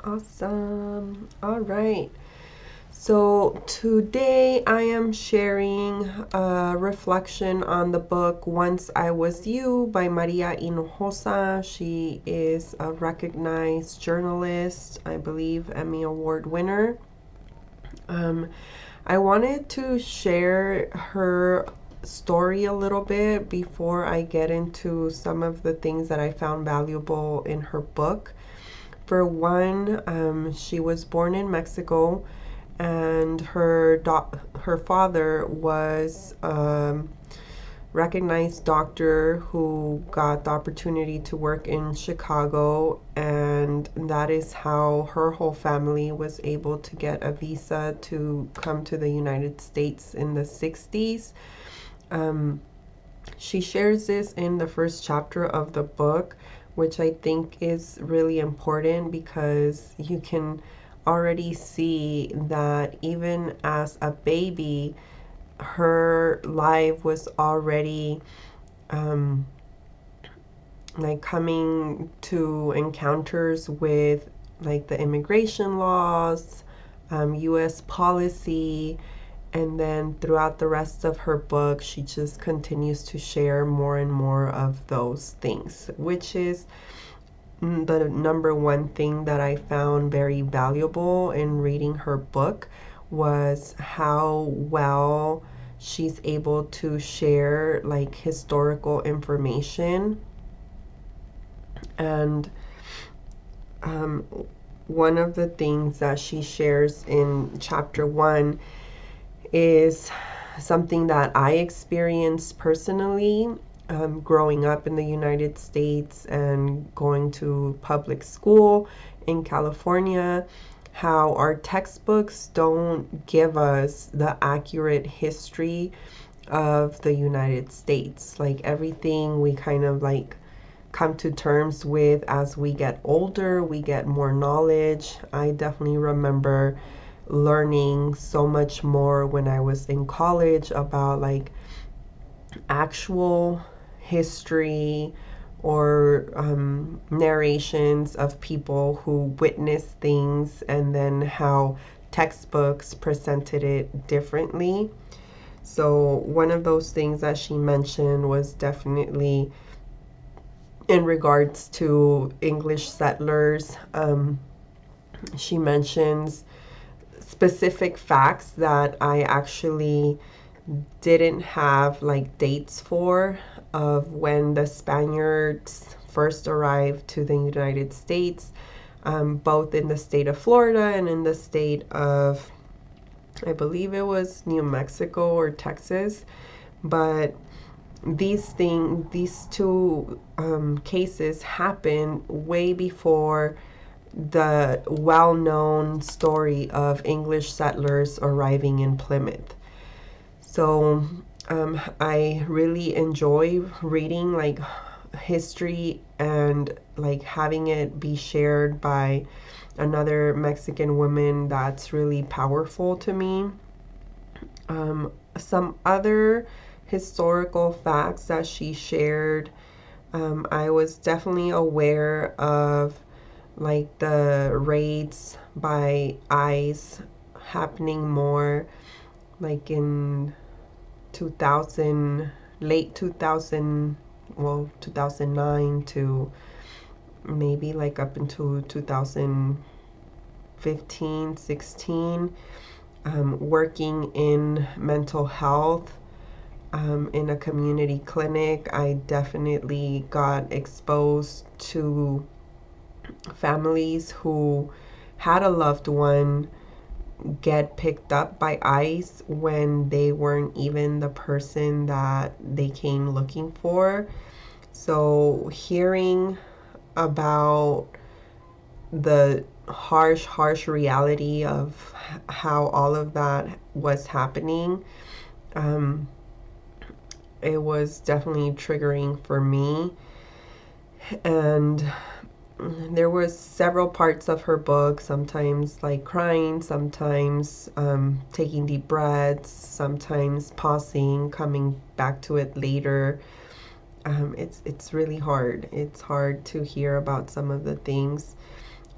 Awesome. All right. So today I am sharing a reflection on the book Once I Was You by Maria Hinojosa. She is a recognized journalist, I believe Emmy Award winner. Um, I wanted to share her story a little bit before I get into some of the things that I found valuable in her book. For one, she was born in Mexico, and her father was recognized doctor who got the opportunity to work in Chicago, and that is how her whole family was able to get a visa to come to the United States in the 60s. She shares this in the first chapter of the book, which I think is really important because you can already see that even as a baby, her life was already like coming to encounters with like the immigration laws, US policy, and then throughout the rest of her book, she just continues to share more and more of those things, which is the number one thing that I found very valuable in reading her book was how well she's able to share like historical information. And one of the things that she shares in chapter 1 is something that I experienced personally, growing up in the United States and going to public school in California, how our textbooks don't give us the accurate history of the United States. Like everything we kind of like come to terms with as we get older, we get more knowledge. I definitely remember learning so much more when I was in college about like actual history or narrations of people who witnessed things, and then how textbooks presented it differently. So one of those things that she mentioned was definitely in regards to English settlers. She mentions specific facts that I actually didn't have like dates for, of when the Spaniards first arrived to the United States, both in the state of Florida and in the state of, I believe it was New Mexico or Texas. But these two cases happened way before the well-known story of English settlers arriving in Plymouth. So I really enjoy reading like history and like having it be shared by another Mexican woman. That's really powerful to me. Some other historical facts that she shared, I was definitely aware of like the raids by ICE happening more like in 2000, late 2000, well, 2009 to maybe like up into 2015, 16, working in mental health. In a community clinic, I definitely got exposed to families who had a loved one get picked up by ICE when they weren't even the person that they came looking for. So hearing about the harsh reality of how all of that was happening, it was definitely triggering for me. And there was several parts of her book, sometimes like crying, sometimes taking deep breaths, sometimes pausing, coming back to it later. It's really hard. It's hard to hear about some of the things.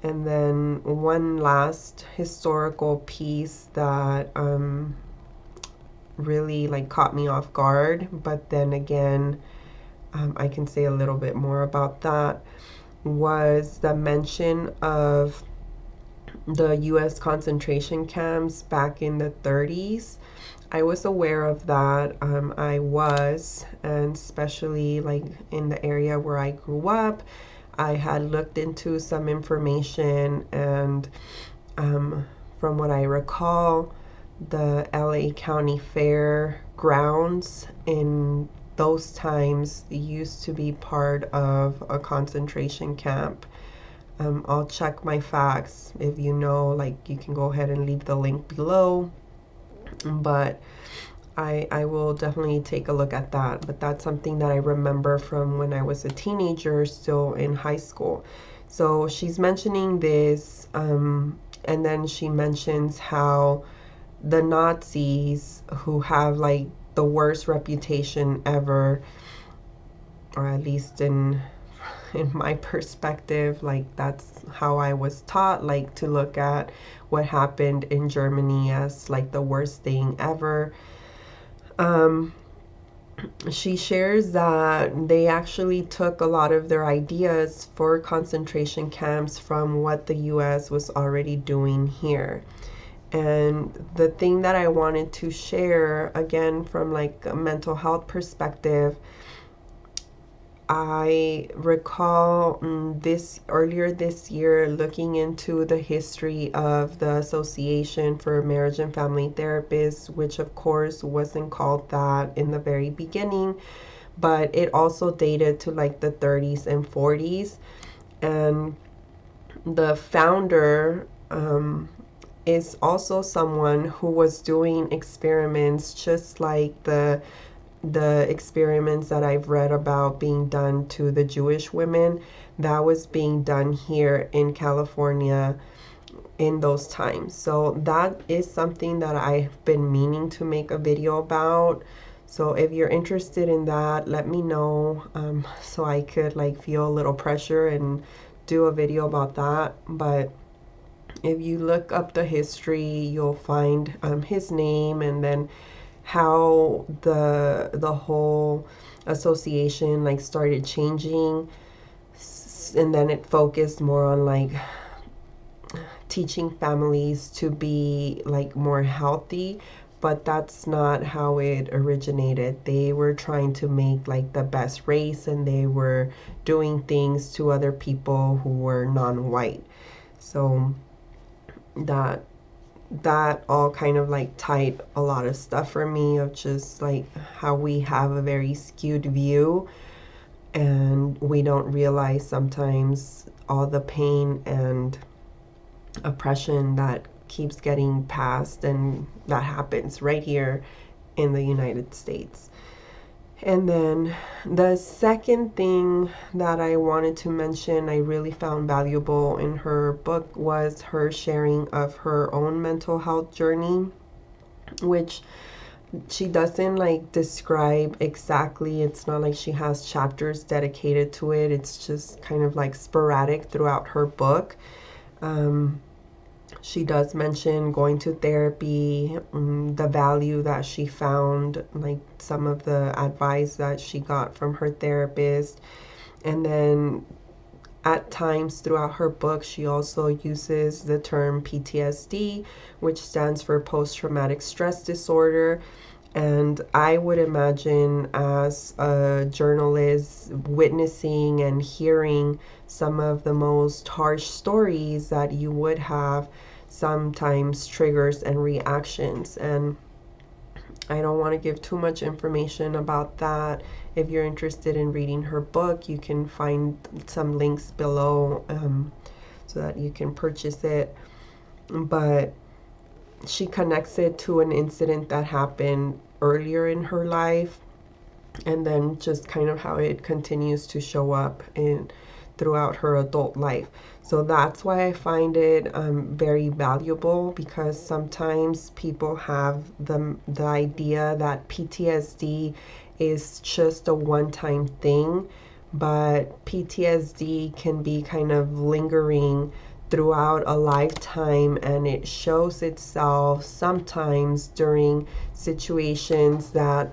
And then one last historical piece that really like caught me off guard, but then again, I can say a little bit more about that, was the mention of the US concentration camps back in the 30s. I was aware of that. And especially like in the area where I grew up, I had looked into some information, and from what I recall, the LA County Fair grounds in those times used to be part of a concentration camp. I'll check my facts. If you know, like, you can go ahead and leave the link below. But I will definitely take a look at that. But that's something that I remember from when I was a teenager, still in high school. So she's mentioning this, and then she mentions how the Nazis, who have like the worst reputation ever, or at least in my perspective, like that's how I was taught, like to look at what happened in Germany as like the worst thing ever. She shares that they actually took a lot of their ideas for concentration camps from what the US was already doing here. And the thing that I wanted to share, again, from like a mental health perspective, I recall this earlier this year looking into the history of the Association for Marriage and Family Therapists, which of course wasn't called that in the very beginning, but it also dated to like the 30s and 40s. And the founder is also someone who was doing experiments just like the experiments that I've read about being done to the Jewish women. That was being done here in California in those times. So that is something that I've been meaning to make a video about. So if you're interested in that, let me know, so I could like feel a little pressure and do a video about that. But if you look up the history, you'll find his name, and then how the whole association like started changing, and then it focused more on like teaching families to be like more healthy. But that's not how it originated. They were trying to make like the best race, and they were doing things to other people who were non-white. So that all kind of like tied a lot of stuff for me, of just like how we have a very skewed view, and we don't realize sometimes all the pain and oppression that keeps getting passed, and that happens right here in the United States. And then the second thing that I wanted to mention, I really found valuable in her book, was her sharing of her own mental health journey, which she doesn't like describe exactly. It's not like she has chapters dedicated to it. It's just kind of like sporadic throughout her book. She does mention going to therapy, the value that she found, like some of the advice that she got from her therapist. And then at times throughout her book, she also uses the term PTSD, which stands for post-traumatic stress disorder. And I would imagine, as a journalist, witnessing and hearing some of the most harsh stories, that you would have sometimes triggers and reactions. And I don't want to give too much information about that. If you're interested in reading her book, you can find some links below, so that you can purchase it. But she connects it to an incident that happened earlier in her life, and then just kind of how it continues to show up throughout her adult life. So that's why I find it very valuable, because sometimes people have the idea that PTSD is just a one-time thing, but PTSD can be kind of lingering throughout a lifetime, and it shows itself sometimes during situations that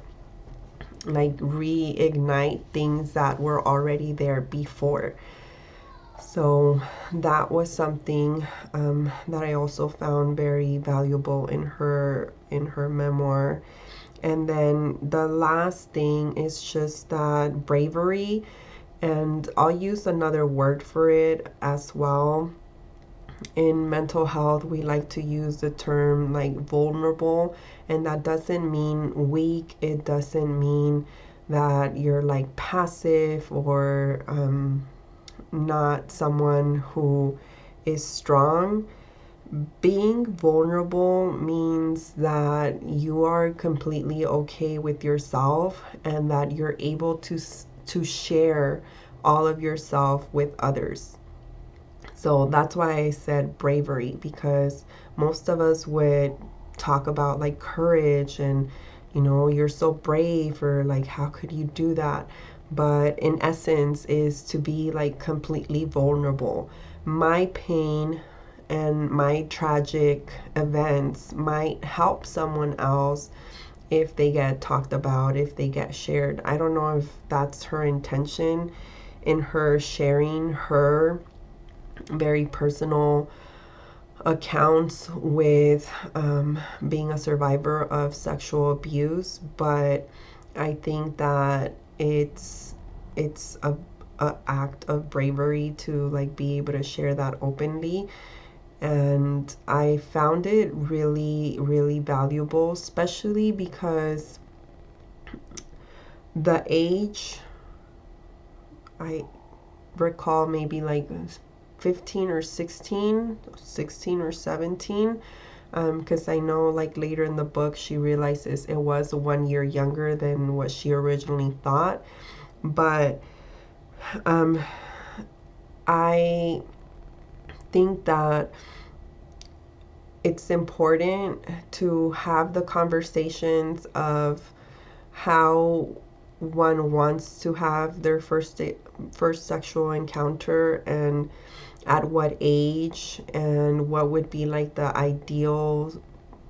like reignite things that were already there before. So that was something that I also found very valuable in her memoir. And then the last thing is just that bravery, and I'll use another word for it as well. In mental health, we like to use the term like vulnerable, and that doesn't mean weak. It doesn't mean that you're like passive or not someone who is strong. Being vulnerable means that you are completely okay with yourself and that you're able to share all of yourself with others. So that's why I said bravery, because most of us would talk about like courage and, you know, you're so brave, or like, how could you do that? But in essence is to be like completely vulnerable. My pain and my tragic events might help someone else if they get talked about, if they get shared. I don't know if that's her intention in her sharing her very personal accounts with being a survivor of sexual abuse, but I think that it's a act of bravery to like be able to share that openly. And I found it really, really valuable, especially because the age, I recall maybe like 15 or 16 or 17, because I know like later in the book she realizes it was 1 year younger than what she originally thought. But I think that it's important to have the conversations of how one wants to have their first sexual encounter, and at what age, and what would be like the ideal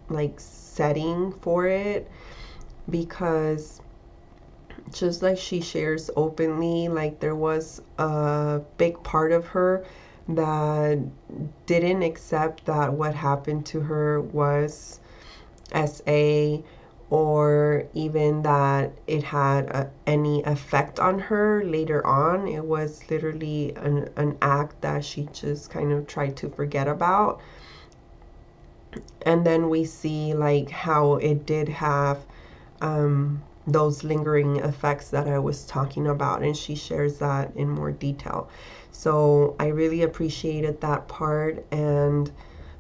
like setting for it. Because just like she shares openly, like there was a big part of her that didn't accept that what happened to her was SA, or even that it had any effect on her later on. It was literally an act that she just kind of tried to forget about. And then we see like how it did have those lingering effects that I was talking about, and she shares that in more detail. So I really appreciated that part, and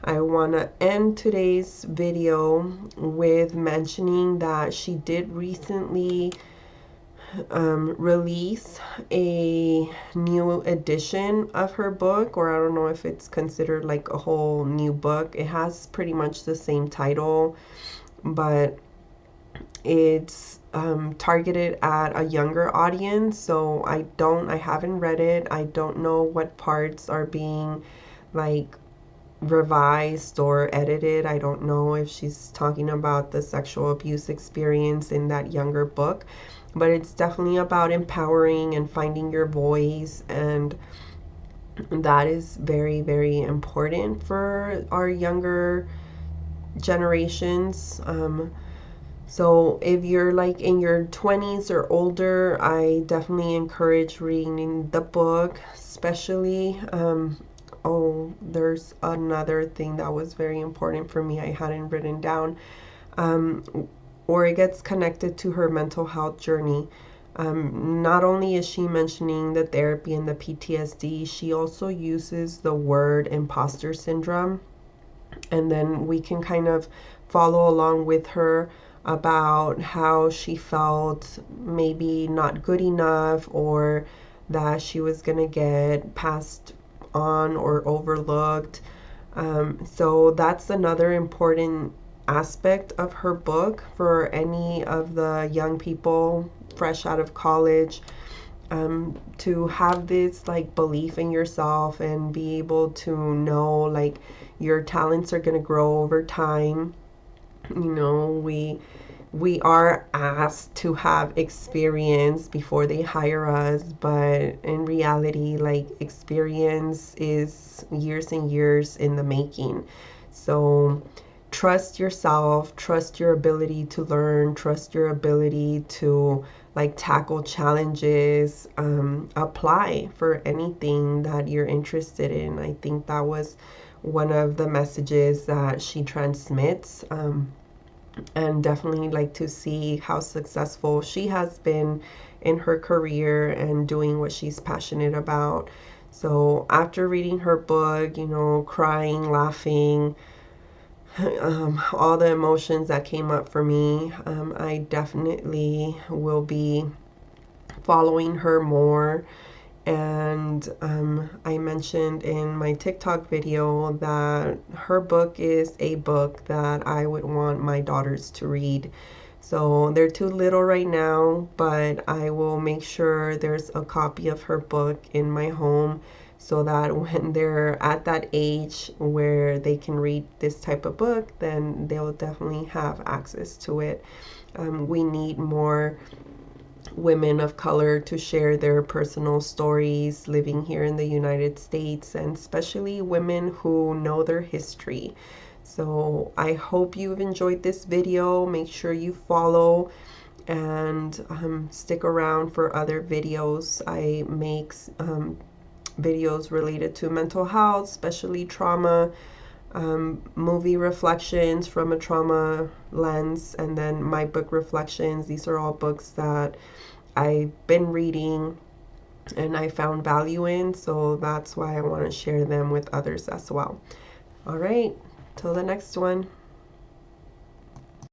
I want to end today's video with mentioning that she did recently release a new edition of her book, or I don't know if it's considered like a whole new book. It has pretty much the same title, but it's targeted at a younger audience. So I haven't read it. I don't know what parts are being like revised or edited. I don't know if she's talking about the sexual abuse experience in that younger book, but it's definitely about empowering and finding your voice, and that is very, very important for our younger generations. So if you're like in your 20s or older, I definitely encourage reading the book, especially oh, there's another thing that was very important for me I hadn't written down, or it gets connected to her mental health journey. Not only is she mentioning the therapy and the PTSD, she also uses the word imposter syndrome. And then we can kind of follow along with her about how she felt maybe not good enough, or that she was going to get passed on or overlooked. So that's another important aspect of her book for any of the young people fresh out of college. to have this like belief in yourself and be able to know like your talents are going to grow over time. You know, we are asked to have experience before they hire us, but in reality, like experience is years and years in the making. So trust yourself, trust your ability to learn, trust your ability to like tackle challenges, apply for anything that you're interested in. I think that was one of the messages that she transmits. And definitely like to see how successful she has been in her career and doing what she's passionate about. So after reading her book, you know, crying, laughing, all the emotions that came up for me, I definitely will be following her more. And I mentioned in my TikTok video that her book is a book that I would want my daughters to read. So they're too little right now, but I will make sure there's a copy of her book in my home so that when they're at that age where they can read this type of book, then they'll definitely have access to it. We need more women of color to share their personal stories living here in the United States, and especially women who know their history. So I hope you've enjoyed this video. Make sure you follow and stick around for other videos. I make videos related to mental health, especially trauma, movie reflections from a trauma lens, and then my book reflections. These are all books that I've been reading and I found value in, so that's why I want to share them with others as well. All right, till the next one.